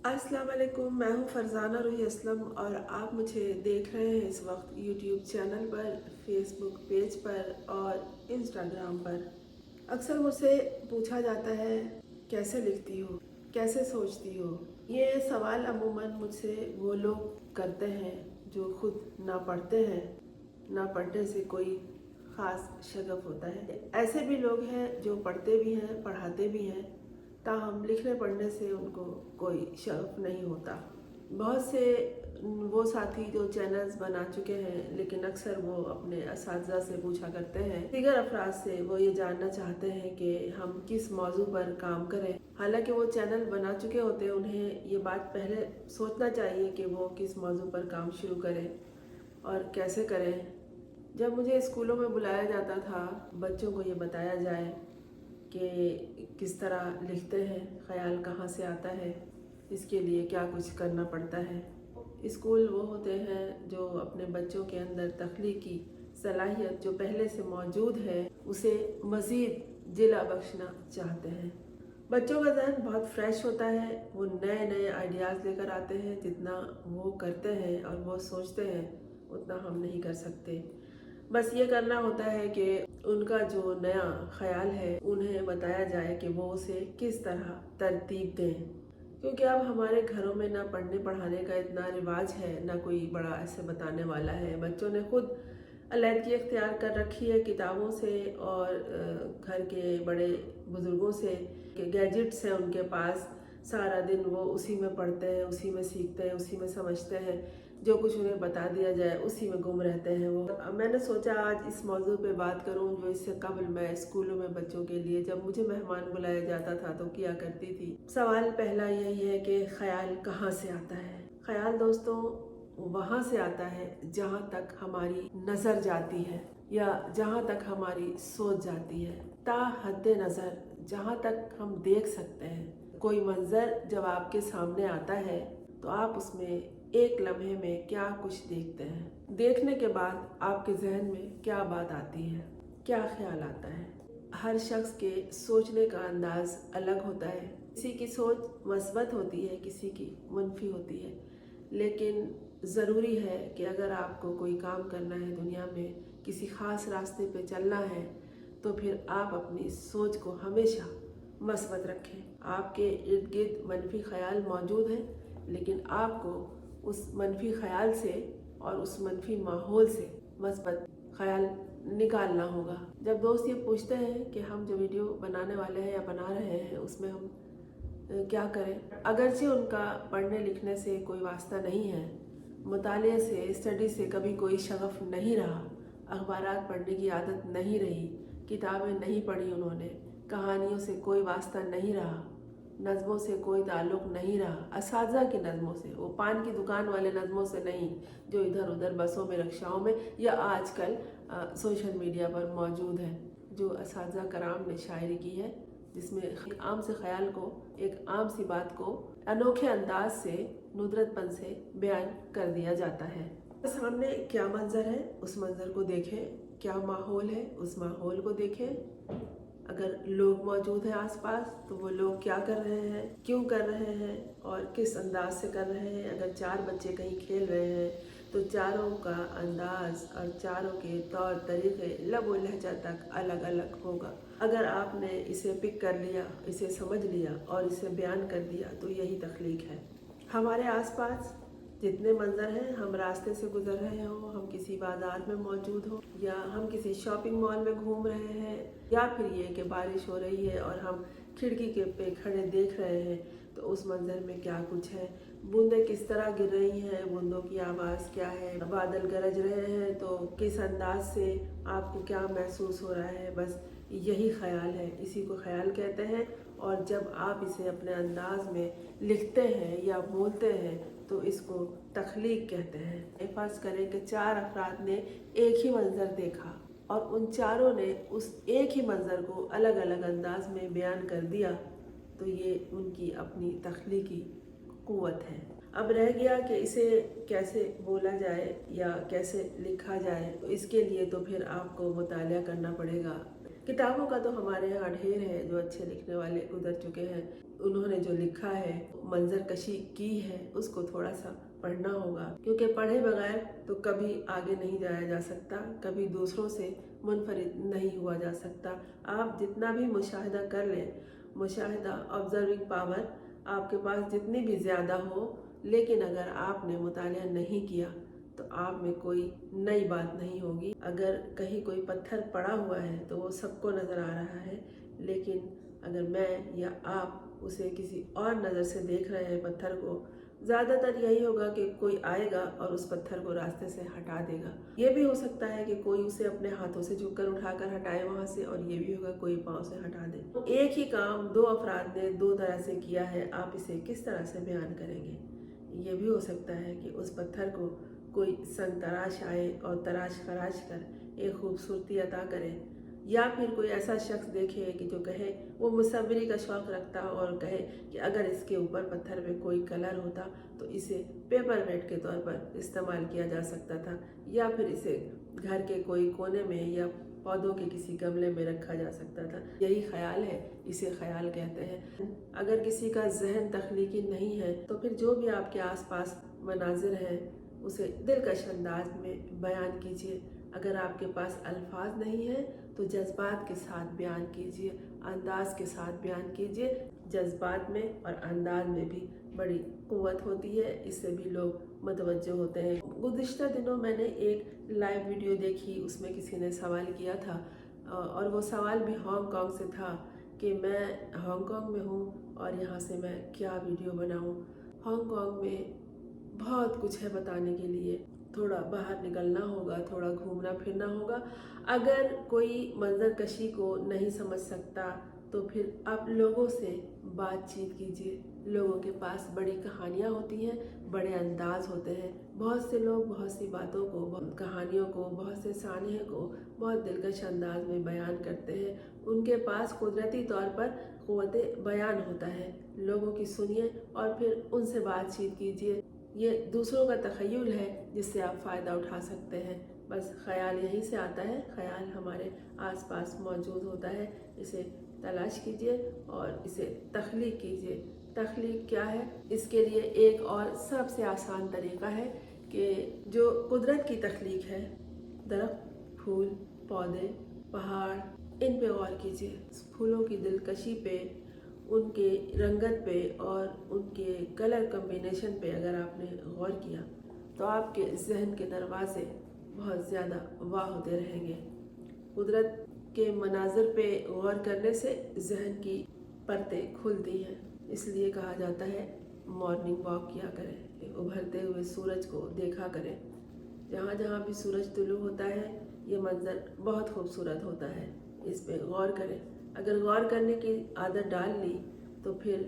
अस्सलाम वालेकुम, मैं हूँ फरजाना रूही असलम और आप मुझे देख रहे हैं इस वक्त यूट्यूब चैनल पर, फेसबुक पेज पर और इंस्टाग्राम पर। अक्सर मुझसे पूछा जाता है, कैसे लिखती हो, कैसे सोचती हो। ये सवाल अमूमन मुझसे वो लोग करते हैं जो खुद ना पढ़ते हैं, ना पढ़ने से कोई ख़ास शगफ होता है। ऐसे भी लोग हैं जो पढ़ते भी हैं, पढ़ाते भी हैं, ताहम लिखने पढ़ने से उनको कोई शगफ नहीं होता। बहुत से वो साथी जो चैनल्स बना चुके हैं, लेकिन अक्सर वो अपने असातिज़ा से पूछा करते हैं, दीगर अफराद से वो ये जानना चाहते हैं कि हम किस मौजू पर काम करें। हालांकि वो चैनल बना चुके होते हैं, उन्हें ये बात पहले सोचना चाहिए कि वो किस मौजू पर काम शुरू करें और कैसे करें। जब मुझे स्कूलों में बुलाया जाता था, बच्चों को ये बताया जाए कि किस तरह लिखते हैं, ख्याल कहाँ से आता है, इसके लिए क्या कुछ करना पड़ता है। स्कूल वो होते हैं जो अपने बच्चों के अंदर तख्लीकी सलाहियत जो पहले से मौजूद है उसे मज़ीद जिला बख्शना चाहते हैं। बच्चों का जहन बहुत फ्रेश होता है, वो नए नए आइडियाज़ लेकर आते हैं। जितना वो करते हैं और वो सोचते हैं उतना हम नहीं कर सकते। बस ये करना होता है कि उनका जो नया ख्याल है उन्हें बताया जाए कि वो उसे किस तरह तरतीब दें। क्योंकि अब हमारे घरों में ना पढ़ने पढ़ाने का इतना रिवाज है, ना कोई बड़ा ऐसे बताने वाला है। बच्चों ने खुद अलहदगी इख्तियार कर रखी है किताबों से और घर के बड़े बुजुर्गों से, कि गैजेट्स हैं उनके पास। सारा दिन वो उसी में पढ़ते हैं, उसी में सीखते हैं, उसी में समझते हैं। जो कुछ उन्हें बता दिया जाए उसी में गुम रहते हैं वो। मैंने सोचा आज इस मौजू पे बात करूं जो इससे कबल मैं स्कूलों में बच्चों के लिए जब मुझे मेहमान बुलाया जाता था तो किया करती थी। सवाल पहला यही है कि ख्याल कहाँ से आता है। ख्याल दोस्तों वहाँ से आता है जहाँ तक हमारी नज़र जाती है या जहाँ तक हमारी सोच जाती है। ता हद्दे नज़र जहाँ तक हम देख सकते हैं। कोई मंजर जब आपके सामने आता है तो आप उसमें एक लम्हे में क्या कुछ देखते हैं। देखने के बाद आपके जहन में क्या बात आती है, क्या ख्याल आता है। हर शख्स के सोचने का अंदाज अलग होता है। किसी की सोच मस्बत होती है, किसी की मुनफी होती है। लेकिन ज़रूरी है कि अगर आपको कोई काम करना है दुनिया में, किसी ख़ास रास्ते पे चलना है, तो फिर आप अपनी सोच को हमेशा मस्बत रखें। आपके इर्द गिर्द मनफी ख्याल मौजूद हैं, लेकिन आपको उस मनफी ख्याल से और उस मनफी माहौल से मस्बत ख्याल निकालना होगा। जब दोस्त ये पूछते हैं कि हम जो वीडियो बनाने वाले हैं या बना रहे हैं उसमें हम क्या करें, अगरचे उनका पढ़ने लिखने से कोई वास्ता नहीं है, मुताले से स्टडी से कभी कोई शगफ नहीं रहा, अखबारात पढ़ने की आदत नहीं रही, किताबें नहीं पढ़ी उन्होंने, कहानियों से कोई वास्ता नहीं रहा, नज़मों से कोई ताल्लुक़ नहीं रहा, असातिज़ा की नज़मों से, वो पान की दुकान वाले नज़मों से नहीं जो इधर उधर बसों में, रिक्शाओं में या आजकल सोशल मीडिया पर मौजूद है। जो असातिज़ा कराम ने शायरी की है, जिसमें एक आम से ख्याल को, एक आम सी बात को अनोखे अंदाज से, नुदरतपन से बयान कर दिया जाता है। सामने क्या मंजर है उस मंजर को देखें, क्या माहौल है उस माहौल को देखें। अगर लोग मौजूद हैं आसपास तो वो लोग क्या कर रहे हैं, क्यों कर रहे हैं और किस अंदाज से कर रहे हैं। अगर 4 बच्चे कहीं खेल रहे हैं तो चारों का अंदाज और चारों के तौर तरीके, लब व लहजा तक अलग अलग होगा। अगर आपने इसे पिक कर लिया, इसे समझ लिया और इसे बयान कर दिया तो यही तख्लीक है। हमारे आसपास जितने मंजर हैं, हम रास्ते से गुजर रहे हों, हम किसी बाजार में मौजूद हों या हम किसी शॉपिंग मॉल में घूम रहे हैं, या फिर ये कि बारिश हो रही है और हम खिड़की के पे खड़े देख रहे हैं, तो उस मंजर में क्या कुछ है, बूंदें किस तरह गिर रही हैं, बूंदों की आवाज़ क्या है, बादल गरज रहे हैं तो किस अंदाज से आपको क्या महसूस हो रहा है। बस यही ख्याल है, इसी को ख्याल कहते हैं। और जब आप इसे अपने अंदाज में लिखते हैं या बोलते हैं तो इसको तख्लीक कहते हैं। फ़र्ज करें कि 4 अफराद ने एक ही मंजर देखा और उन चारों ने उस एक ही मंजर को अलग अलग अंदाज में बयान कर दिया, तो ये उनकी अपनी तख्लीकी क़ुव्वत है। अब रह गया कि इसे कैसे बोला जाए या कैसे लिखा जाए, तो इसके लिए तो फिर आपको मुतालिया करना पड़ेगा। किताबों का तो हमारे यहाँ ढेर है, जो अच्छे लिखने वाले गुजर चुके हैं, उन्होंने जो लिखा है, मंजर कशी की है, उसको थोड़ा सा पढ़ना होगा, क्योंकि पढ़े बगैर तो कभी आगे नहीं जाया जा सकता, कभी दूसरों से मुनफरिद नहीं हुआ जा सकता। आप जितना भी मुशाहिदा कर लें, मुशाहिदा ऑब्जर्विंग पावर आपके पास जितनी भी ज़्यादा हो, लेकिन अगर आपने मुतालिया नहीं किया तो आप में कोई नई बात नहीं होगी। अगर कहीं कोई पत्थर पड़ा हुआ है तो वो सबको नज़र आ रहा है, लेकिन अगर मैं या आप उसे किसी और नज़र से देख रहे हैं पत्थर को, ज़्यादातर यही होगा कि कोई आएगा और उस पत्थर को रास्ते से हटा देगा। ये भी हो सकता है कि कोई उसे अपने हाथों से झुककर उठाकर हटाए वहाँ से, और ये भी होगा कोई पाँव से हटा दे। एक ही काम दो अफराद ने दो तरह से किया है, आप इसे किस तरह से बयान करेंगे? ये भी हो सकता है कि उस पत्थर को कोई संग तराश आए और तराश खराश कर एक खूबसूरती अता करे, या फिर कोई ऐसा शख्स देखे कि जो कहे, वो मुसव्वरी का शौक़ रखता और कहे कि अगर इसके ऊपर पत्थर में कोई कलर होता तो इसे पेपर वेट के तौर पर इस्तेमाल किया जा सकता था, या फिर इसे घर के कोई कोने में या पौधों के किसी गमले में रखा जा सकता था। यही ख्याल है, इसे ख्याल कहते हैं। अगर किसी का जहन तख्लीकी नहीं है तो फिर जो भी आपके आसपास मनाजिर हैं उसे दिलकश अंदाज में बयान कीजिए। अगर आपके पास अल्फाज नहीं है तो जज्बात के साथ बयान कीजिए, अंदाज के साथ बयान कीजिए। जज्बात में और अंदाज में भी बड़ी क़ुव्वत होती है, इससे भी लोग मतवज्जो होते हैं। गुज़िश्ता दिनों मैंने एक लाइव वीडियो देखी, उसमें किसी ने सवाल किया था, और वो सवाल भी हांगकांग से था कि मैं हांगकांग में हूँ और यहाँ से मैं क्या वीडियो बनाऊँ। हांगकांग में बहुत कुछ है बताने के लिए, थोड़ा बाहर निकलना होगा, थोड़ा घूमना फिरना होगा। अगर कोई मंजर कशी को नहीं समझ सकता तो फिर आप लोगों से बातचीत कीजिए। लोगों के पास बड़ी कहानियाँ होती हैं, बड़े अंदाज होते हैं। बहुत से लोग बहुत सी बातों को, कहानियों को, बहुत से सानहे को बहुत दिलकश अंदाज में बयान करते हैं। उनके पास कुदरती तौर पर क़ुव्वते बयान होता है। लोगों की सुनिए और फिर उनसे बातचीत कीजिए। ये दूसरों का तख़य्युल है जिससे आप फ़ायदा उठा सकते हैं। बस ख़याल यहीं से आता है, ख़याल हमारे आसपास मौजूद होता है। इसे तलाश कीजिए और इसे तख्लीक कीजिए। तख्लीक क्या है? इसके लिए एक और सबसे आसान तरीक़ा है कि जो कुदरत की तख्लीक है, दरख्त, फूल, पौधे, पहाड़, इन पे गौर कीजिए। फूलों की दिलकशी पे, उनके रंगत पे और उनके कलर कम्बिनेशन पे अगर आपने गौर किया तो आपके जहन के दरवाज़े बहुत ज़्यादा वाह होते रहेंगे। कुदरत के मनाज़िर पे गौर करने से जहन की परतें खुलती हैं। इसलिए कहा जाता है मॉर्निंग वॉक किया करें, उभरते हुए सूरज को देखा करें। जहाँ जहाँ भी सूरज तुलू होता है ये मंज़र बहुत खूबसूरत होता है, इस पे गौर करें। अगर गौर करने की आदत डाल ली तो फिर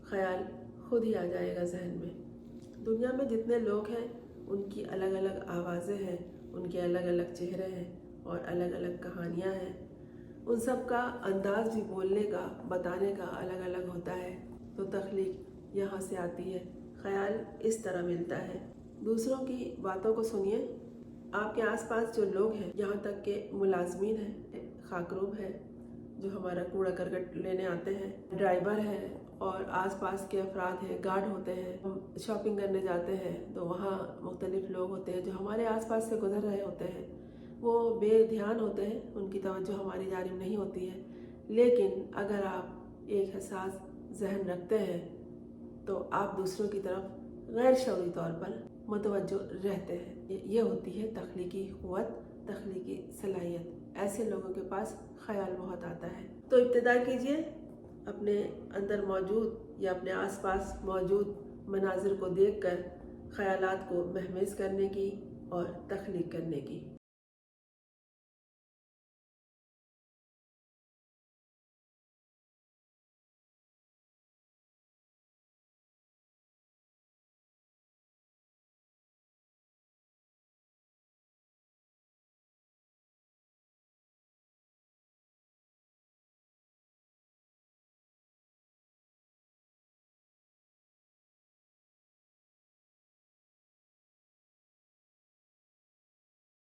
ख्याल खुद ही आ जाएगा जहन में। दुनिया में जितने लोग हैं उनकी अलग अलग आवाज़ें हैं, उनके अलग अलग चेहरे हैं और अलग अलग कहानियाँ हैं। उन सब का अंदाज भी बोलने का, बताने का अलग अलग होता है। तो तख्लीक यहाँ से आती है, ख्याल इस तरह मिलता है। दूसरों की बातों को सुनिए। आपके आसपास जो लोग हैं, यहाँ तक के मुलाजमीन हैं, खाकरूब है जो हमारा कूड़ा करकट लेने आते हैं, ड्राइवर हैं और आसपास के अफराद हैं, गार्ड होते हैं। हम शॉपिंग करने जाते हैं तो वहाँ मुख्तलिफ लोग होते हैं जो हमारे आसपास से गुजर रहे होते हैं। वो बेध्यान होते हैं, उनकी तवज्जो हमारी जानिब नहीं होती है। लेकिन अगर आप एक हसास जहन रखते हैं तो आप दूसरों की तरफ गैर शऊरी तौर पर मुतवज्जो रहते हैं। ये होती है तख्लीकी क़ुव्वत, तख्लीकी सलाहियत। ऐसे लोगों के पास ख्याल बहुत आता है। तो इब्तिदा कीजिए अपने अंदर मौजूद या अपने आसपास मौजूद मनाजिर को देखकर ख्यालात को महमेज करने की और तख्लीक करने की।